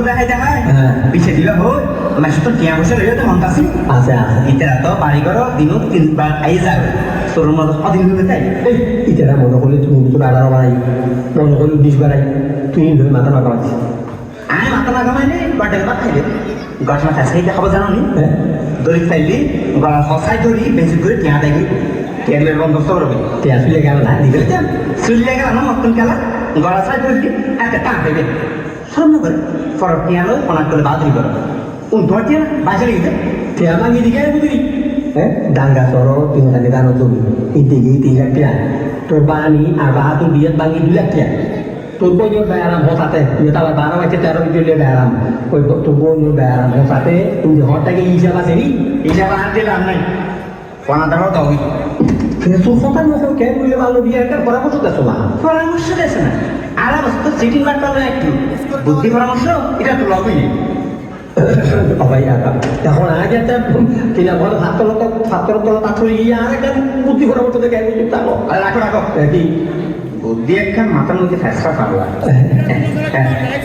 দেখাই দেখায় পিছিয়ে দিল হোক মাসে তো টিয়া বসে রইলে তো মন আসি আছে আছে ইতারা তো বাড়ি করো দিনও 3 বার আই যাবে তোর মতো কদিন হবে তাই ইতারা মনে করলে তুমি তো 11 বাড়াই মনে করলে 20 বাড়াই তুই ধরে মাথা মাথা মারছিস আমি মাথা লাগামাই নি গটের ভাত খাইলে গট মাথা সেইটা খাবো জানো নি দড়ি খাইলি গলা ফসাই ধরি বেশি করে টিয়া দেখি টিয়ার বন্দোবস্ত করবে তে আসলে গেল না দিবে চুলিয়ে গেল না মতন খেলা গলা সাই ধরলি একটা টান দেবে সামনে করে ফরক টিয়া লো কোনার করে বাদরি করো ধর টিয়া বাজারে গেছে তে আমাকে দিকে বুঝি ডাঙ্গা সরো 3 লাখ টাকা জমি ইদিকে 3 লাখ টাকা তোর বানি আর বাহাদুর বিয়ের বাঙ্গি 2 লাখ টাকা তোর বোনের ব্যায়াম হতাতে তুই তো আবার 12 মাসে 13 মিনিট ব্যায়াম ওই তোর বোনের ব্যায়াম হতাতে তুই হরটাকে হিসাব আছে নি হিসাব আর দিলাম নাই কোনাটাও দাও কিন্তু তোর কথা মতো কেন বললে ভালো বিয়ে একটা পরামর্শ দেছো না পরামর্শ দেছে না আর তো চিটিং মারতে হবে একটু বুদ্ধি পরামর্শ এটা তো লবই নেই ভাই এখন আগে একটা কিনা বলে ছাত্র তাড়াতাড়ি গিয়ে আর একটা বুদ্ধি পরামর্শ দেখে আমি যাবো আর রাখো রাখো কি বুদ্ধি একখান মাথার মধ্যে ফেসরা পারলা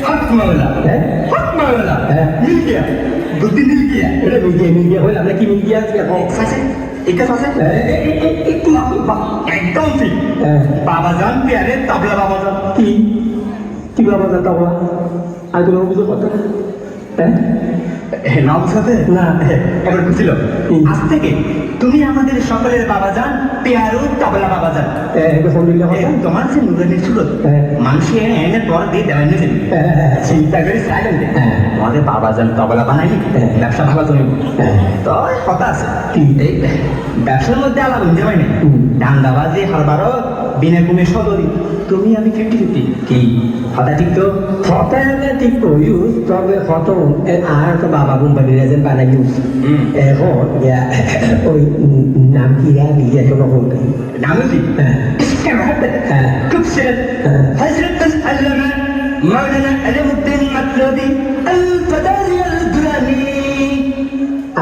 হক মাওলা হক মাওলা মিল গিয়া বুদ্ধি মিল গিয়া এটা মিল গিয়া হইল আমরা কি মিল গিয়া আজকে এখন সাসে এটা সাসে একদম ঠিক বাবা জান পেয়ারে তবলা বাবা জান কি বাবা জান তবলা আর কোনো অভিযোগ করতে নাম সাথে না এবার বুঝছিল আজ থেকে তুমি আমাদের সকলের বাবা যান পেয়ারু তবলা বাবা যান তোমার যে নুরানির সুরত মানুষের এনে পর দিয়ে দেওয়া নিয়ে যাবি চিন্তা করে সাইলেন্ট আমাদের বাবা যান তবলা বানাইলি ব্যবসা ভালো তুমি তো কথা আছে এই ব্যবসার মধ্যে আলাদা বুঝতে পারি না ডান্ডাবাজি হারবারও বিনা কুমে সদরি তুমি আমি 50-50 কি কথা ঠিক তো কথা ঠিক তো ইউজ তবে কত আর তো বাবা কোম্পানির এজেন্ট বানাই ইউজ এখন ওই নাম কি বিয়ে কোনো বলতে নাম কি খুব সেরা হযরত আল্লামা মাওলানা আলাউদ্দিন মাতলুবি আল ফাদারি আল দুরানি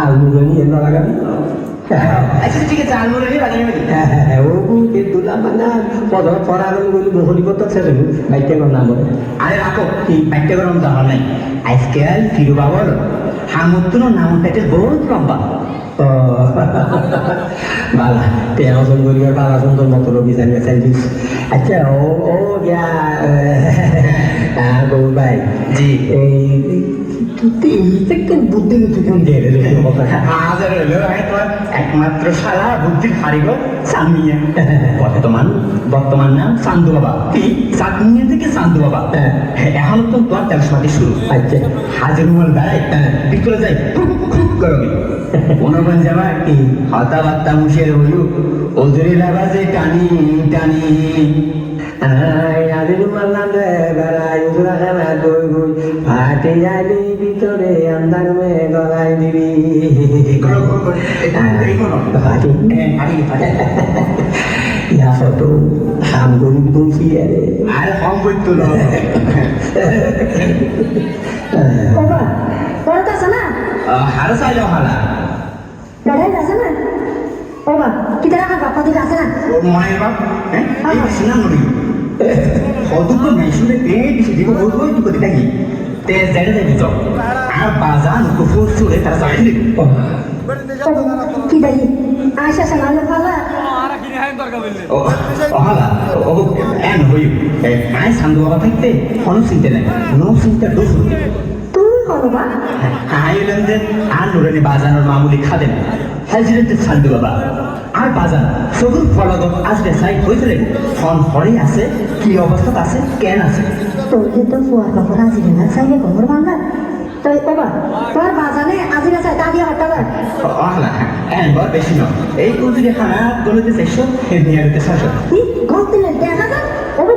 আলমুরানি এর লাগাবি আচ্ছা ঠিক আছে আলমুরানি লাগাই আমি ও বুকে দুলা মানা পদর পরারম বলি বহলি কত ছেড়ে বাইকে নাম বলে আরে রাখো কি বাইকে গরম দাও নাই আজকাল ফিরু বাবার হামুত্তুনো নাম টাইটেল বহুত লম্বা বালা তেরো জন গরিবের বাবা সুন্দর মতো রবি জানিয়ে চাইছিস আচ্ছা ও গিয়া গৌর ভাই জি বুদ্ধি একমাত্র সারা বুদ্ধির কারিগর চাঁদমিয়া বর্তমান নাম চান্দু বাবা চাঁদমিয়া থেকে চান্দু বাবা এখন তো তোমার তেলসমাটি শুরু আচ্ছা হাজির মল বেড়াই বিক্রে যাই খুব গরমে অনুমান যাবা কি হতাবার্তা মুশের হইউ ওজুরি লাগাজে টানি টানি আদিল মাল্লাম বেড়াই উজরা খানা গই গই ফাটে যাবি ভিতরে আন্দার মে গলায় দিবি ইয়া ফটো হাম গরিব দুলছি আরে কম করতো না বাবা পড়ত আছে না হারা চাইলেও হারা বেড়াই আছে না বাবা কি তারা বাপ্পা দিকে আছে না মায়ের বাপ হ্যাঁ সিনা নড়ি অদুক নাই শুনে পেট দিব বলবো তুই কোথায় থাকি তে জায়গা যাবি তো আর বাজান কুকুর চুড়ে তারা চাইল কি দাই আশা সালালে পালা হালা ও এন হই আই সান্দু বাবা থাকতে কোনো চিন্তা নাই নো চিন্তা দোষ তুই বাবা আইলেন যে আর নুরানি বাজানোর মামুলি খাদেন হাজিরাতে সান্দু বাবা আর বাজান সবুর ফলগত আসবে সাই হয়েছিল ফোন হরেই আছে কি অবস্থা আছে কেন আছে তোর যে তো ফুয়া কাপড় আজিবে না চাইলে গোবর ভাঙা তাই বাবা তোর বাজানে আজিনা চাই তা দিয়ে হটাবা আহলা একবার বেশি নয় এই কুলদিকে খানা গলতে চাইছো নিয়ে যেতে চাইছো কি গলতে না দেখা যা ওরে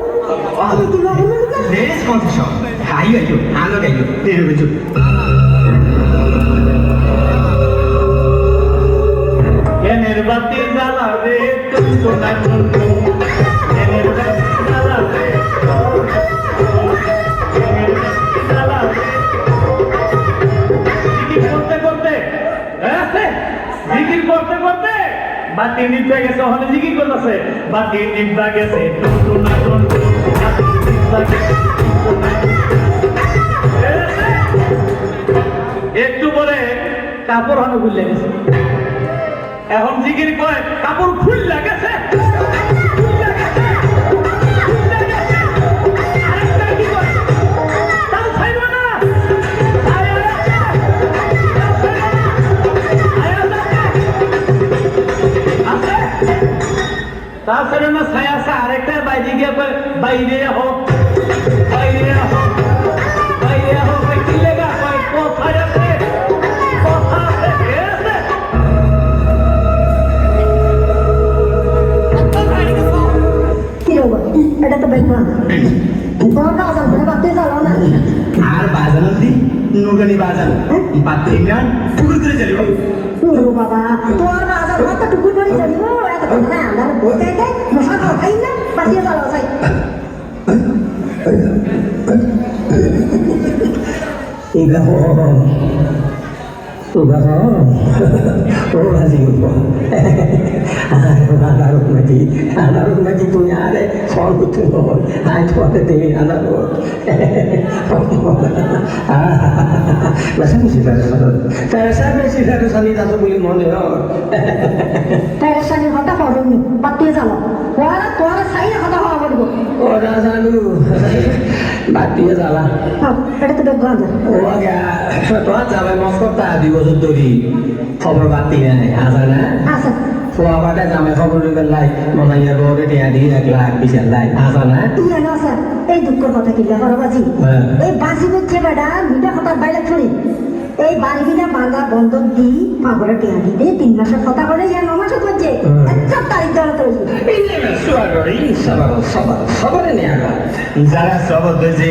আমি কি লাগু না লেস কনফিউশন আইও আলো গাইও তেরে বেচু এনের বাতি জ্বালাবে টুকু না টুকু এনের বাতি জ্বালাবে জিকির করতে করতে বাতি নিভে গেছে ওখানে জিকির করতেছে বাতি নিভা গেছে টুকু না টুকু বাতি নিভা গেছে কাপড় হানো খুললে গেছে এখন জিগির কয় কাপড় খুললে গেছে খুললে গেছে খুললে গেছে আরেকটা কি কয় তাও ছাইব না তাছাড়া না ছায়া আছে আরেকটা বাইরে গিয়ে বাইরে হোক বাইরে হোক বাইরে হোক কি লেগা কয় কোথায় আছে কথা আছে কে আছে কি রে বাবা, এটা তো বেশ ভালো। তোমার বাজান করে বাড়তে চালাও না। আর বাজানো দি নুরানি বাজানো পাত্রে গান পুকুর করে চলে ও বাবা, তোমার বাজান কত টুকু করে যাবি গো, এত কথা না, আমরা বলতে যাই, মশা খাও খাই না, বাড়িয়ে চালাও যাই। anak mati punya ada soal betul itu ada di anak masa mesti saya sih harus salih satu boleh mana তাই সানি কথা করুন, বাড়িয়ে চালাও। ওরা তোর সাইয়ে কথা হওয়া বলবো। orang selalu mati salah এটা তো বেশ ভালো। oh agak setelah sampai Moskow tadi bosot dari খবর বাতি নাই আসা না আচ্ছা, ফুয়াবাটা জামে খবর দিবেন লাই মনাইয়া বউরে টিয়া দিয়ে 1 লাখ 20 লাই আসা না ইয়ে না স্যার, এই দুঃখের কথা কি ব্যাপার বাজি? হ্যাঁ। এই বাজি হচ্ছে বেটা, মিঠা কথার বাইরে ছড়ি। এই বাড়িটা বাঁধা বন্ধক দি পাগলের টিয়া দিতে 3 মাসের কথা বলে ইয়া 9 মাসে করছে। একটা তারিখ দেওয়া তো সবারে নিয়ে আগা যারা শপথ হয়েছে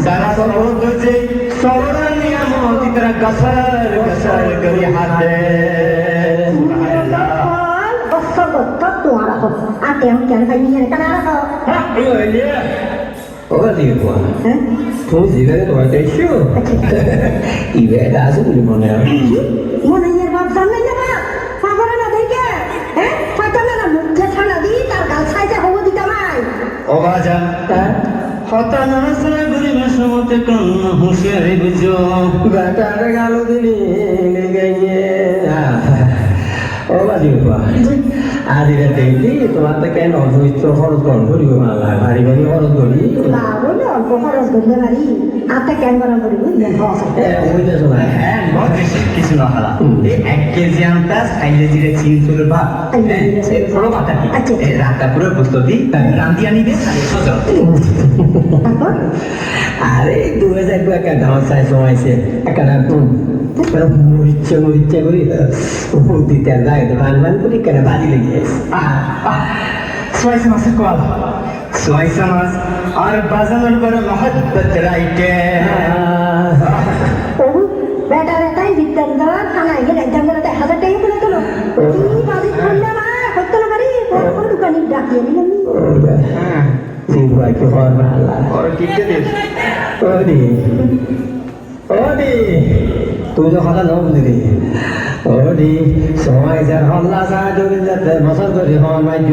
যারা শপথ হয়েছে সবরের নিয়ামত ইতরা গসর গসর করি হাতে বছর বছর তোমার রাখো আর কেমন কেন খাই নিয়ে কেন রাখো? ওরা দিয়ে কোয়া হ্যাঁ, তুমি জিগারে তোমার দেখছো ইবে আছে বলে মনে হয় মনে হয় বাপ জানলে না বাপ পাগলে না দেখে হ্যাঁ পাগলে না মুখে ছানা দি তার গাল ছাইতে হবো দিতে নাই। ও বাজান হতা নরসরা গরিবের সমতে কোন হুঁশিয়ারি বুঝো বেটারে গালো দিলি লেগে ও বাজি কোয়া আজ এটা দেখলি তোমার তো কেন অপবিত্র খরচ গ্রহণ করিব মালা ভারী ভারী খরচ করি লাভ হলে অল্প খরচ করলে পারি আত্মা কেন গরম করি বুঝলেন ওইটা শোনা হ্যাঁ বেশি কিছু না হালা এই 1 কেজি আমটা খাইলে জিরে চিনি চুলের ভাত বড় মাথা আচ্ছা। এই রান্না করে প্রস্তুতি রান্দি আনিবে সজল তারপর আরে 2000 টাকা দাম চাই জমাইছে একটা মরিচ্ছে মরিচ্ছে করি দিতে যায় দোকান মান করি কেন বাজি লেগে সোয়াইসা মাছের কল সোয়াইসা মাছ আর বাজানোর পরে মহব্বত রাইটে ও বেটারে তাই বিদ্যান দেওয়া থানায় গেলে একদম করে 1000 টাকা বলে তোলো কি বাজি করলে মা করতে না পারি বড় দোকানে ডাকিয়ে নিলাম জিগুয়াকে হওয়ার ভালো ওর কিনতে দিস ওদি ওদি তুই তো কথা নাও বুঝলি ওদি সময় যার হল্লা সাহায্য যাতে বছর করি হন মাইজ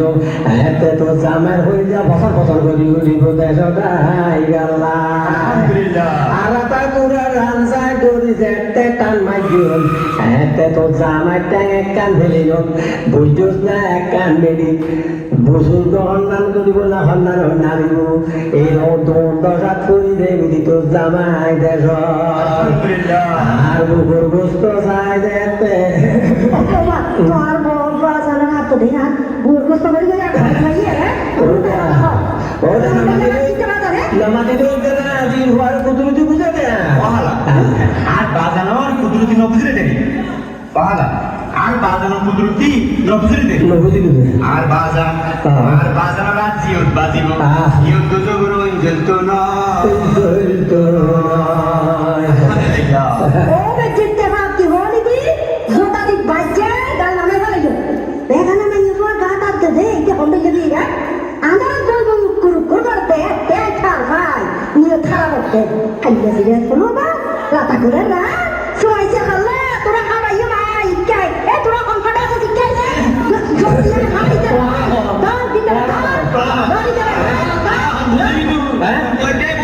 এতে তো জামার হয়ে যা বছর বছর করি করি দেশটাই গাল্লা আর তা পুরা রানসাই করি যেতে টান মাইজ এতে তো জামার ট্যাং এক কান ফেলিল বুঝছস না এক কান বেরি বুঝুর্গ হন্নান করিব না হন্নান নারিব এই দশাত করি দেবি তো জামাই দেশ আর বুকুর গোস্ত চাই দেতে তোমার বড় বাজানো না তো দিন আর বুড় কষ্ট করে গেলে খাইয়ে হ্যাঁ নামাতে তো না দিন হওয়ার কুতুরুতি বুঝে দে পাহালা আর বাজানোর কুদরতি নবুজরে দেরি পাহালা আর বাজানো কুদরতি নবুজরে দেরি নবুঝি বুঝে আর বাজানো রাত জিয়ত বাজিব জিয়ত তো গুরু ইঞ্জল তো না ও বেজিতে ভাব কি হলি দি জোতা দি বাজে গাল নামে ফেলে গো বেগানা না ইউর গাত আতে দে এটা হন্ডে গেলি রে আমার গলব কুরু করতে তে খাল ভাই নিয়ে খারাপ হতে আইয়া দিলে শোনো বা লাতা করে না সোয়াইছে খালে তোরা খাবাইয়া ভাই কাই এ তোরা কোন ফাটা আছে কাই রে জলদি খাই দে দাও দিতে দাও দিতে হ্যাঁ